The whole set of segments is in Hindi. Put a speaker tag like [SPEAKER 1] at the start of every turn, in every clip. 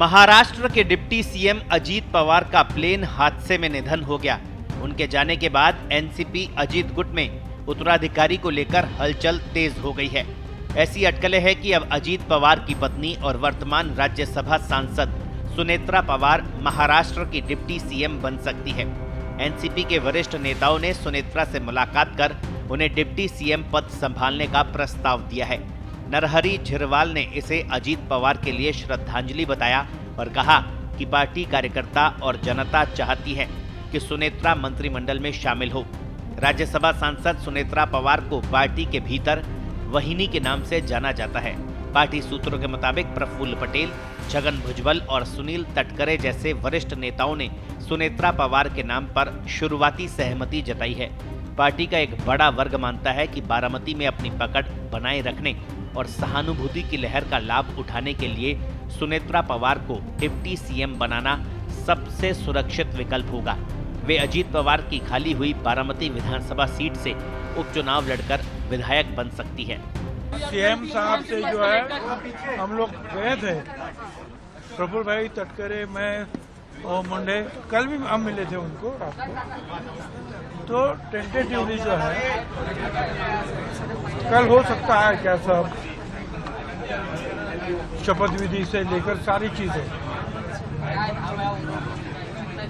[SPEAKER 1] महाराष्ट्र के डिप्टी सीएम अजीत पवार का प्लेन हादसे में निधन हो गया। उनके जाने के बाद एनसीपी अजीत गुट में उत्तराधिकारी को लेकर हलचल तेज हो गई है। ऐसी अटकलें हैं कि अब अजीत पवार की पत्नी और वर्तमान राज्यसभा सांसद सुनेत्रा पवार महाराष्ट्र की डिप्टी सीएम बन सकती है। एनसीपी के वरिष्ठ नेताओं ने सुनेत्रा से मुलाकात कर उन्हें डिप्टी सीएम पद संभालने का प्रस्ताव दिया है। नरहरी झिरवाल ने इसे अजीत पवार के लिए श्रद्धांजलि बताया और कहा कि पार्टी कार्यकर्ता और जनता चाहती है कि सुनेत्रा मंत्रिमंडल में शामिल हो। राज्यसभा सांसद सुनेत्रा पवार को पार्टी के भीतर वहिनी के नाम से जाना जाता है। पार्टी सूत्रों के मुताबिक प्रफुल्ल पटेल, छगन भुजबल और सुनील तटकरे जैसे वरिष्ठ नेताओं ने सुनेत्रा पवार के नाम पर शुरुआती सहमति जताई है। पार्टी का एक बड़ा वर्ग मानता है कि बारामती में अपनी पकड़ बनाए रखने और सहानुभूति की लहर का लाभ उठाने के लिए सुनेत्रा पवार को डिप्टी सीएम बनाना सबसे सुरक्षित विकल्प होगा। वे अजीत पवार की खाली हुई बारामती विधानसभा सीट से उपचुनाव लड़कर विधायक बन सकती है।
[SPEAKER 2] सीएम साहब से जो है हम लोग गए थे, प्रफुल्ल भाई, तटकरे, मैं और मुंडे, कल भी हम मिले थे उनको रात को। तो टेंटेटिवली जो है कल हो सकता है क्या सब शपथ विधि से लेकर सारी चीजें।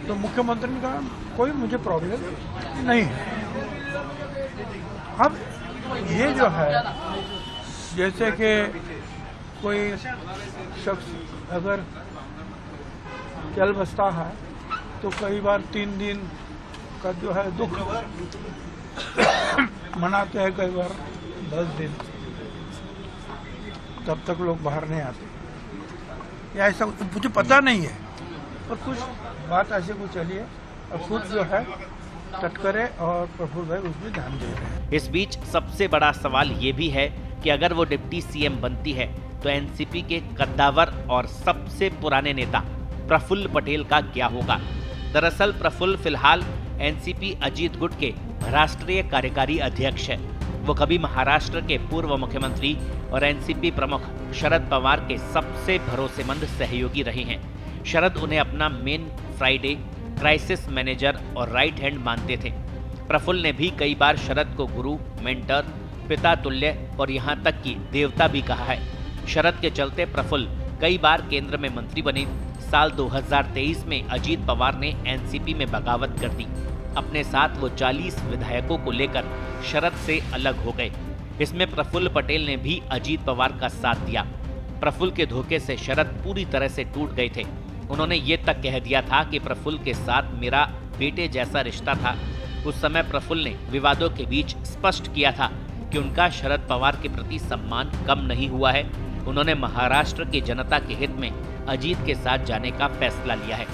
[SPEAKER 2] तो मुख्यमंत्री ने कहा कोई मुझे प्रॉब्लम नहीं है। अब ये जो है जैसे कि कोई शख्स अगर चल बसता है तो कई बार 3 दिन का जो है दुख मनाते हैं, कई बार 10 दिन, तब तक लोग बाहर नहीं आते या ऐसा मुझे पता नहीं है। और कुछ बात ऐसे कुछ चली है और कुछ जो है तटकरे और प्रफुल्ल भाई उसमें ध्यान दे रहे हैं।
[SPEAKER 1] इस बीच सबसे बड़ा सवाल ये भी है कि अगर वो डिप्टी सीएम बनती है तो एनसीपी के कद्दावर और सबसे पुराने नेता प्रफुल्ल पटेल का क्या होगा। दरअसल प्रफुल्ल फिलहाल एनसीपी अजीत गुट के राष्ट्रीय कार्यकारी अध्यक्ष है। वो कभी महाराष्ट्र के पूर्व मुख्यमंत्री और एनसीपी प्रमुख शरद पवार के सबसे भरोसेमंद सहयोगी रहे हैं। शरद उन्हें अपना मेन फ्राइडे, क्राइसिस मैनेजर और राइट हैंड मानते थे। प्रफुल्ल ने भी कई बार शरद को गुरु, मेंटर, पिता तुल्य और यहाँ तक कि देवता भी कहा है। शरद के चलते प्रफुल्ल कई बार केंद्र में मंत्री बने। साल 2023 में अजीत पवार ने एनसीपी में बगावत कर दी। अपने साथ वो 40 विधायकों को लेकर शरद से अलग हो गए। इसमें प्रफुल्ल पटेल ने भी अजीत पवार का साथ दिया। प्रफुल्ल के धोखे से शरद पूरी तरह से टूट गए थे। उन्होंने ये तक कह दिया था कि प्रफुल्ल के साथ मेरा बेटे जैसा रिश्ता था। उस समय प्रफुल्ल ने विवादों के बीच स्पष्ट किया था कि उनका शरद पवार के प्रति सम्मान कम नहीं हुआ है। उन्होंने महाराष्ट्र की जनता के हित में अजीत के साथ जाने का फैसला लिया है।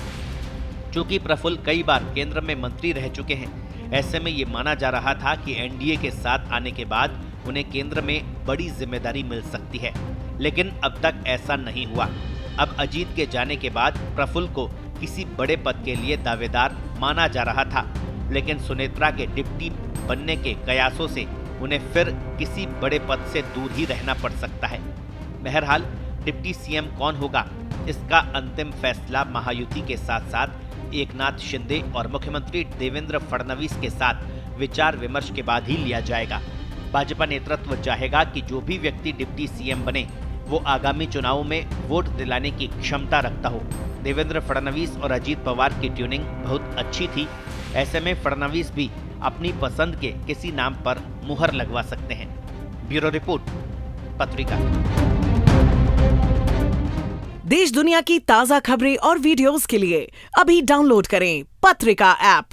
[SPEAKER 1] चूंकि प्रफुल्ल कई बार केंद्र में मंत्री रह चुके हैं, ऐसे में ये माना जा रहा था कि एनडीए के साथ आने के बाद उन्हें केंद्र में बड़ी जिम्मेदारी मिल सकती है, लेकिन अब तक ऐसा नहीं हुआ। अब अजीत के जाने के बाद प्रफुल्ल को किसी बड़े पद के लिए दावेदार माना जा रहा था, लेकिन सुनेत्रा के डिप्टी बनने के कयासों से उन्हें फिर किसी बड़े पद से दूर ही रहना पड़ सकता है। बहरहाल डिप्टी सीएम कौन होगा, इसका अंतिम फैसला महायुति के साथ साथ एकनाथ शिंदे और मुख्यमंत्री देवेंद्र फडणवीस के साथ विचार विमर्श के बाद ही लिया जाएगा। भाजपा नेतृत्व चाहेगा कि जो भी व्यक्ति डिप्टी सीएम बने वो आगामी चुनावों में वोट दिलाने की क्षमता रखता हो। देवेंद्र फडणवीस और अजीत पवार की ट्यूनिंग बहुत अच्छी थी। ऐसे में फडणवीस भी अपनी पसंद के किसी नाम पर मुहर लगवा सकते हैं। ब्यूरो रिपोर्ट, पत्रिका।
[SPEAKER 3] देश दुनिया की ताजा खबरें और वीडियोस के लिए अभी डाउनलोड करें पत्रिका ऐप।